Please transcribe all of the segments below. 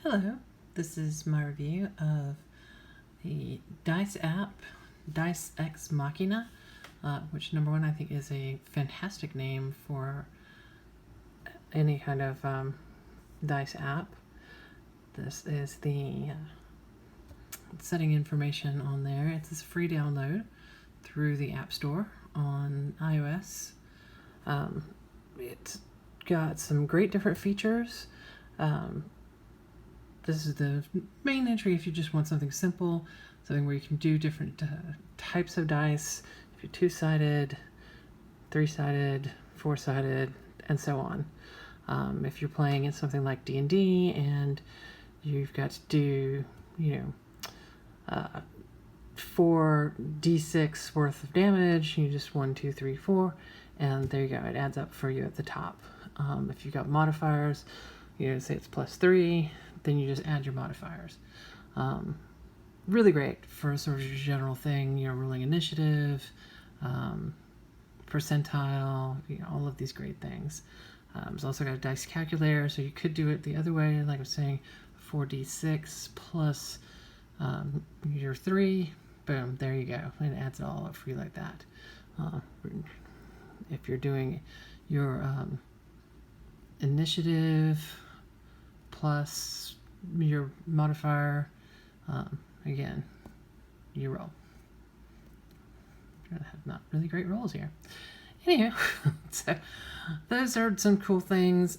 Hello, this is my review of the Dice app, Dice Ex Machina, which number one I think is a fantastic name for any kind of dice app. This is the setting information on there. It's a free download through the App Store on iOS. It's got some great different features. This is the main entry if you just want something simple, something where you can do different types of dice, if you're two-sided, three-sided, four-sided, and so on. If you're playing in something like D&D and you've got to do, 4d6 worth of damage, you just 1, 2, 3, 4, and there you go, it adds up for you at the top. If you've got modifiers, say it's +3, then you just add your modifiers. Really great for a sort of general thing, rolling initiative, percentile, all of these great things. It's also got a dice calculator, so you could do it the other way, like I was saying, 4d6 plus your 3, boom, there you go. And it adds it all up for you like that. If you're doing your initiative plus your modifier, again, you roll. I have not really great rolls here. Anywho, so those are some cool things.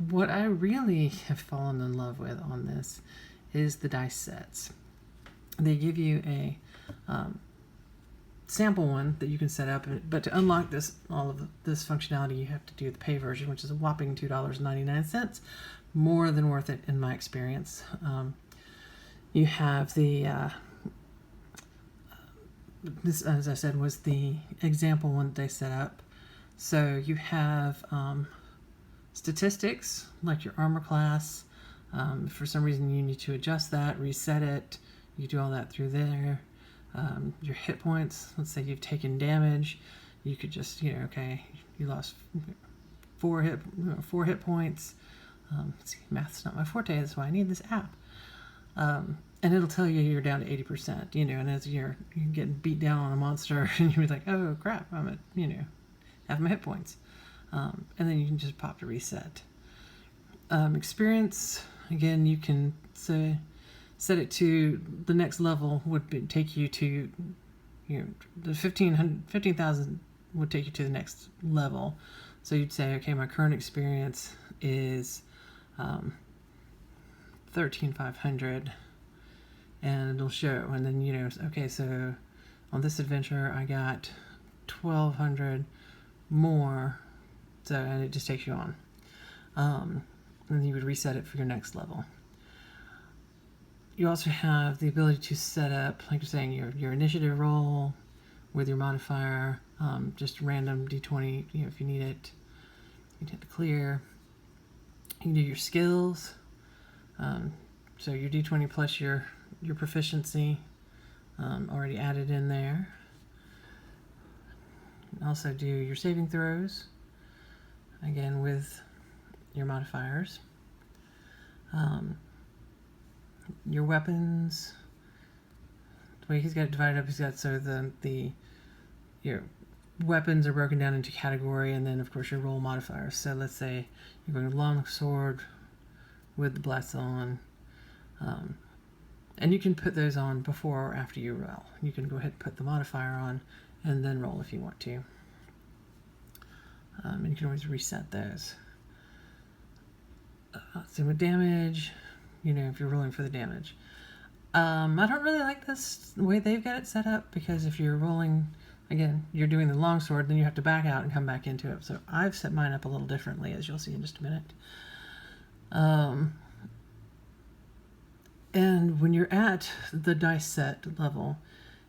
What I really have fallen in love with on this is the dice sets. They give you a sample one that you can set up, but to unlock all of this functionality, you have to do the pay version, which is a whopping $2.99. More than worth it in my experience. You have the this, as I said, was the example one that they set up. So you have statistics like your armor class. If for some reason you need to adjust that, reset it, you do all that through there. Your hit points, let's say you've taken damage, you could just, okay, you lost 4 hit points. See, math's not my forte, that's why I need this app. And it'll tell you you're down to 80%, and as you're getting beat down on a monster, and you're like, oh crap, I'm at, half my hit points. And then you can just pop to reset. Experience, again, you can set it to the next level take you to, the 15,000 would take you to the next level. So you'd say, okay, my current experience is 13,500, and it'll show, and then okay, so on this adventure I got 1,200 more, so, and it just takes you on, and then you would reset it for your next level. You also have the ability to set up, like you're saying, your initiative roll with your modifier, just random d20, if you need it. You hit the clear. You can do your skills, so your d20 plus your proficiency, already added in there. You can also do your saving throws, again with your modifiers. Your weapons, the way he's got it divided up, he's got so your weapons are broken down into category, and then of course your roll modifiers. So let's say you're going long sword with the bless on, and you can put those on before or after you roll. You can go ahead and put the modifier on and then roll if you want to, and you can always reset those. Same with damage, if you're rolling for the damage. I don't really like this the way they've got it set up, because if you're rolling, again, you're doing the longsword, then you have to back out and come back into it. So I've set mine up a little differently, as you'll see in just a minute. And when you're at the dice set level,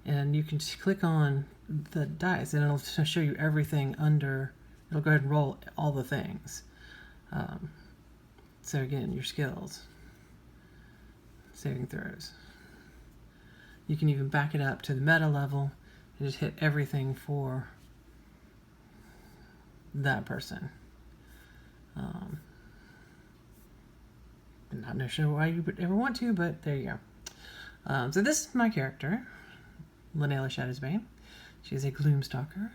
and you can just click on the dice, and it'll show you everything under. It'll go ahead and roll all the things. So again, your skills, saving throws. You can even back it up to the meta level and just hit everything for that person. And not sure why you would ever want to, but there you go. So this is my character, Linnea Shadowsbane. She's a Gloomstalker.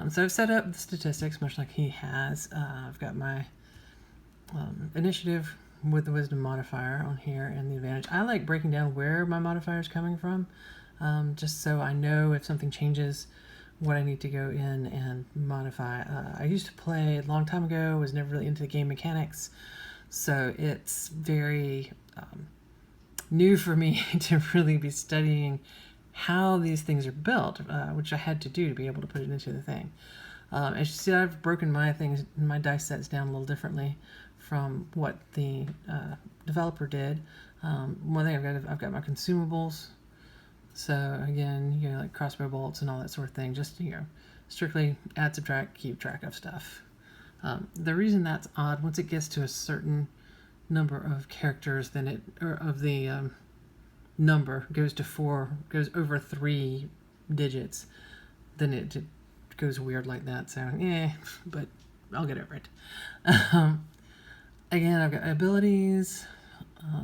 So I've set up the statistics much like he has. I've got my initiative with the wisdom modifier on here and the advantage. I like breaking down where my modifier is coming from, just so I know if something changes what I need to go in and modify. I used to play a long time ago, was never really into the game mechanics, so it's very new for me to really be studying how these things are built, which I had to do to be able to put it into the thing. As you see, I've broken my dice sets down a little differently from what the developer did. One thing I've got my consumables. So again, like crossbow bolts and all that sort of thing. Just strictly add, subtract, keep track of stuff. The reason that's odd, once it gets to a certain number of characters, then the number goes to 4, goes over 3 digits, then it goes weird like that. So but I'll get over it. Again, I've got abilities,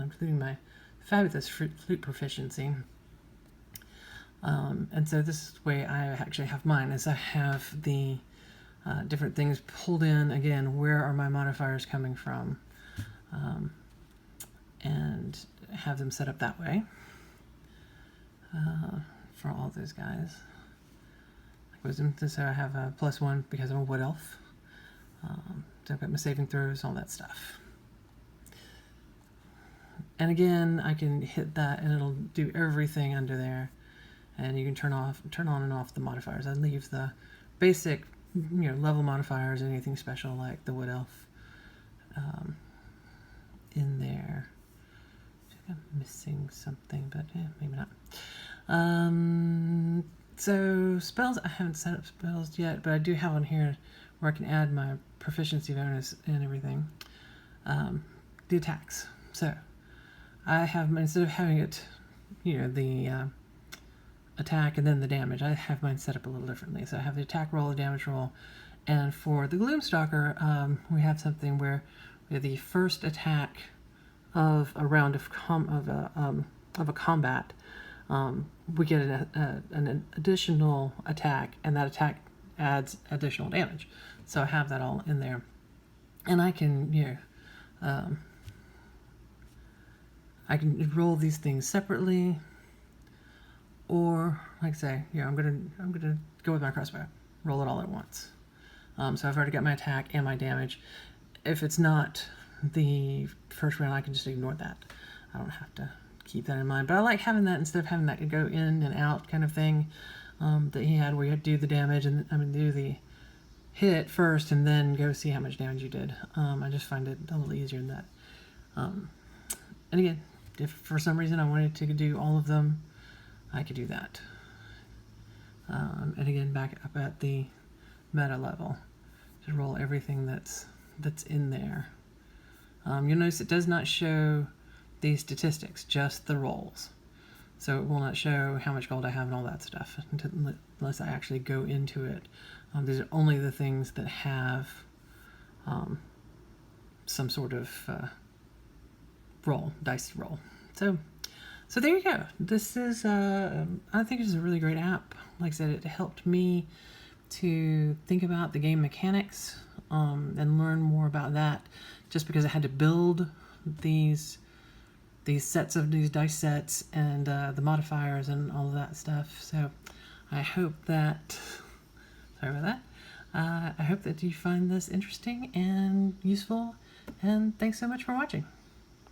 including my fabulous flute proficiency. And so this is the way I actually have mine, is I have the different things pulled in. Again, where are my modifiers coming from? And have them set up that way for all those guys. Like wisdom, so I have a +1 because I'm a wood elf. So I've got my saving throws, all that stuff. And again, I can hit that and it'll do everything under there. And you can turn on and off the modifiers. I leave the basic, level modifiers, anything special like the wood elf, in there. I think I'm missing something, but maybe not. So spells, I haven't set up spells yet, but I do have on here where I can add my proficiency bonus and everything. The attacks. So I have, instead of having it, the attack and then the damage, I have mine set up a little differently. So I have the attack roll, the damage roll, and for the Gloomstalker, we have something where we have the first attack of a round of a combat. We get an additional attack, and that attack adds additional damage. So I have that all in there, and I can I can roll these things separately, or like I say, I'm gonna go with my crossbow, roll it all at once. So I've already got my attack and my damage. If it's not the first round, I can just ignore that. I don't have to keep that in mind. But I like having that instead of having that go in and out kind of thing that he had, where you had to do the damage and do the hit first and then go see how much damage you did. I just find it a little easier than that. And again, if for some reason I wanted to do all of them, I could do that. And again, back up at the meta level, just roll everything that's in there. You'll notice it does not show the statistics, just the rolls. So it will not show how much gold I have and all that stuff unless I actually go into it. These are only the things that have some sort of dice roll. So there you go. This is, I think it's a really great app. Like I said, it helped me to think about the game mechanics and learn more about that, just because I had to build these sets of these dice sets and the modifiers and all of that stuff. So I hope that, sorry about that, I hope that you find this interesting and useful, and thanks so much for watching.